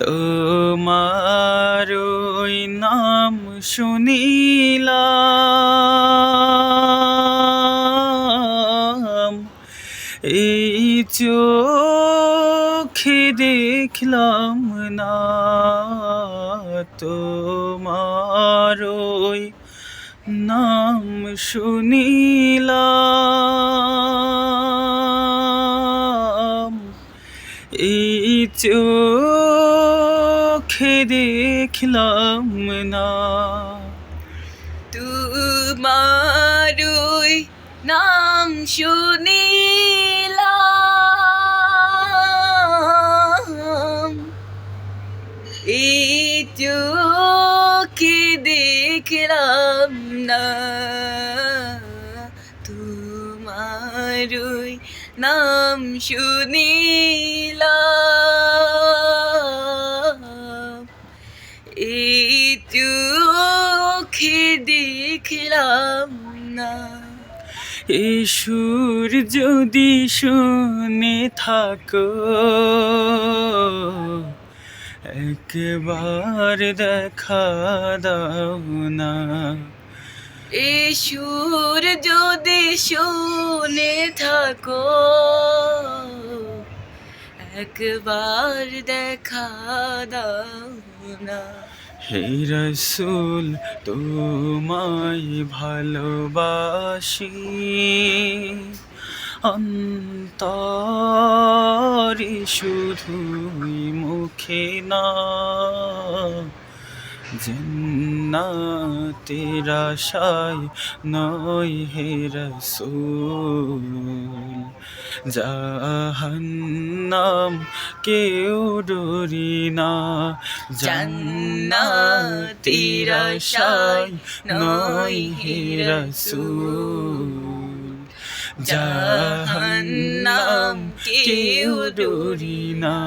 তোমার ওই নাম শুনিলাম, এই চোখে দেখলাম না। তোমার ওই নাম শুনিলাম, এই চোখে দেখলাম না। তোমার ওই নাম শুনিলাম, এই চোখে দেখলাম না। তোমার ওই নাম শুনিলাম, এই চোখে দেখলাম না। এই সুর যদি শুনে থাকো, একবার দেখা দাও না। এই সুর যদি শুনে থাকো, একবার দেখা দাও না। হে রাসূল তোমায় ভালোবাসি, অন্তরে শুধুই মুখে না। জান্নাতের আশায় নয় হে রাসূল, জাহান্নাম কেউ ডরি না। জান্নাতের আশায় নয় হে রাসূল, জাহান্নাম কেউ ডরি না।